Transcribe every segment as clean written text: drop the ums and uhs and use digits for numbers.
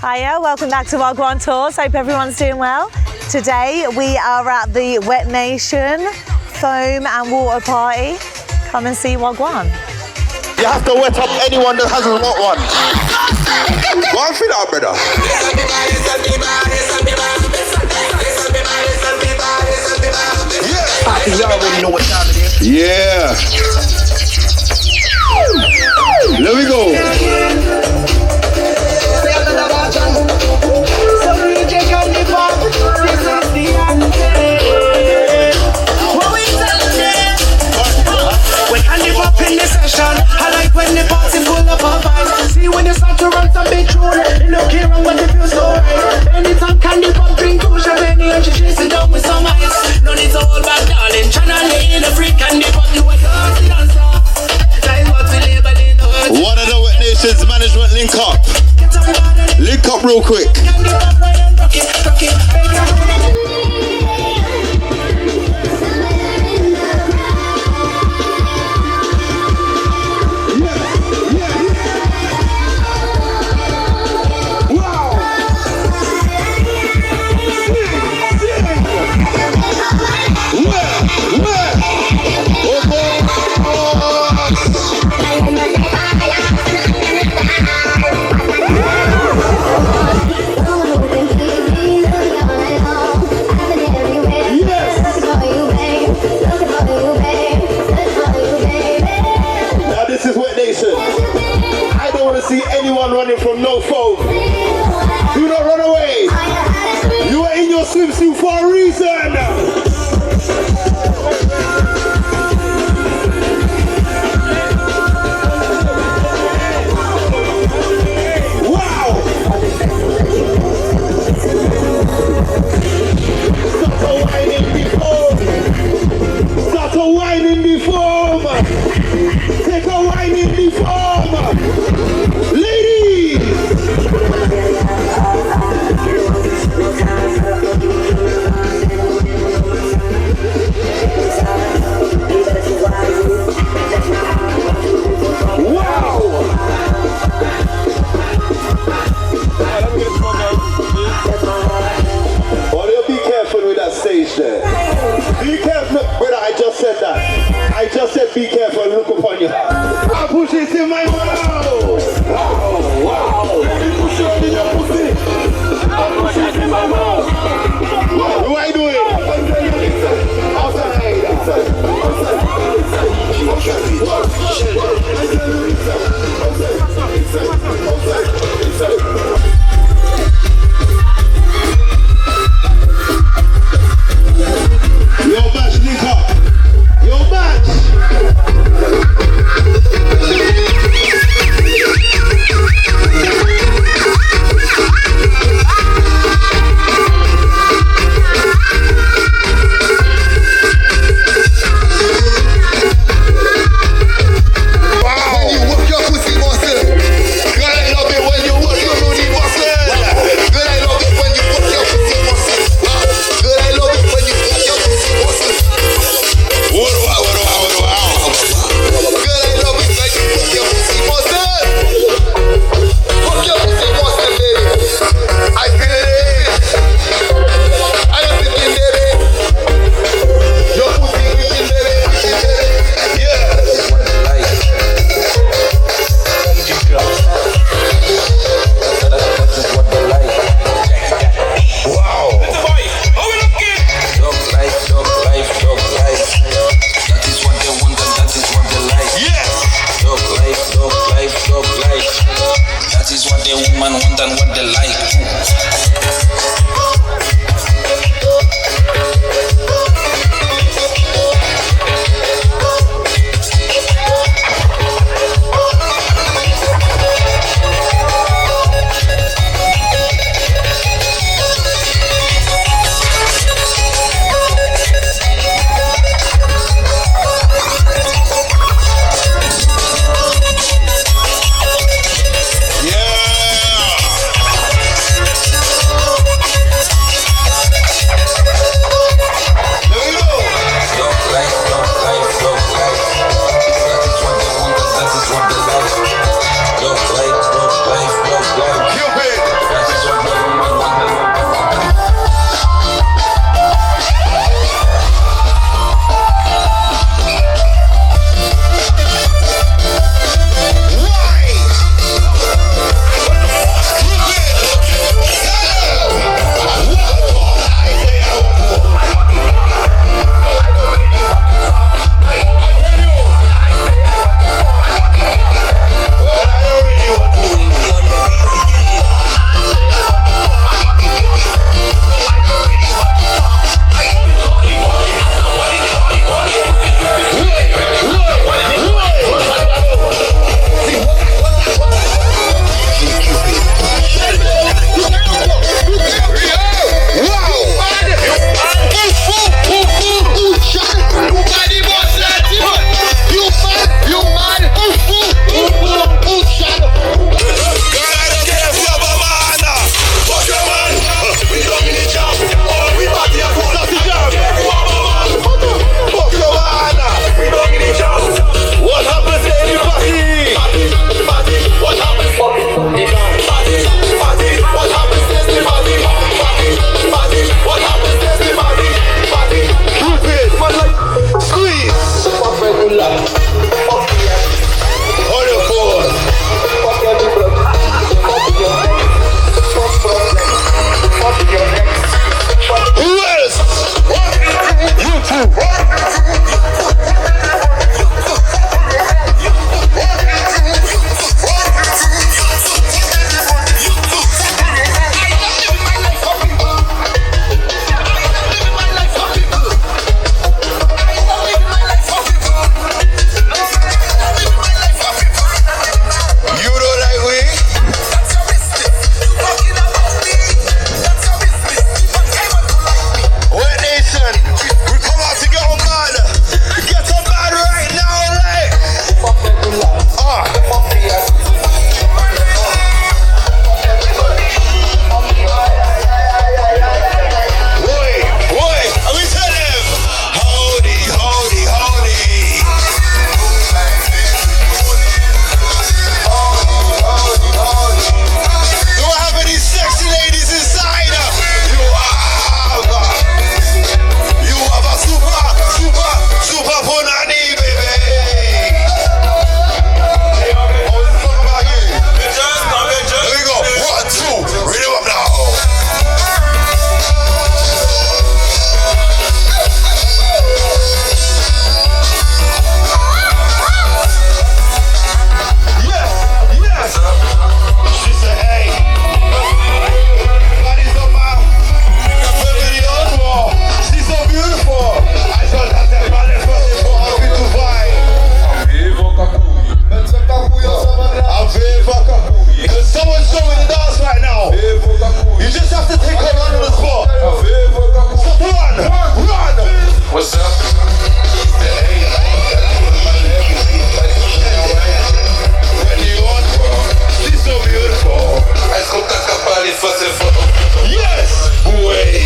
Hiya, welcome back to Wagwan Tours. Hope everyone's doing well. Today we are at the Wet Nation Foam and Water Party. Come and see Wagwan. You have to wet up anyone that hasn't got one. Go and fill out, brother. Yeah. You already know what time it is. Yeah. There we go. In the session, I like when the party full of a vibe. See when you start to run some big tune, you don't care what the feels so right. Anytime candy pop drink to champagne and she chase it down with some ice. No need to hold back, darling. Channel in the free candy pop, you a dirty dancer. That is what we label in the hood. One of the Wet Nations management link up. Link up real quick. Candy pop, rock it, baby. See anyone running from no foam. Do not run away. You are in your swimsuit for a reason. Wow. Start a wine in the foam. Start a wine in the foam. Take a wine in the foam. Ladies! Wow! Oh, be careful with that stage there. Be careful, brother, I just said that. I just said be careful, look upon you. I push it in my mouth. Wow, wow. Push it in your pussy. I push it in my mouth. What do I do it? Outside. Yo, match, link up. Yo, match. just have to take a run on the spot. Stop, run! What's up? When you on, she's so beautiful. Escuta capaz de fazer foto. Yes! Way.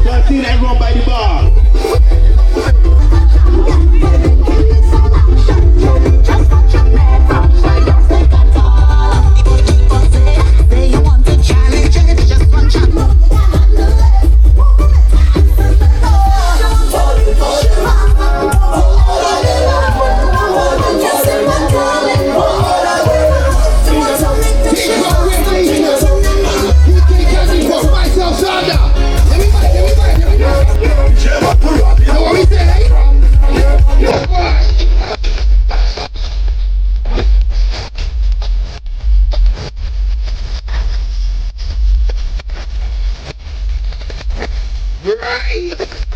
So I seen everyone by the bar. Right?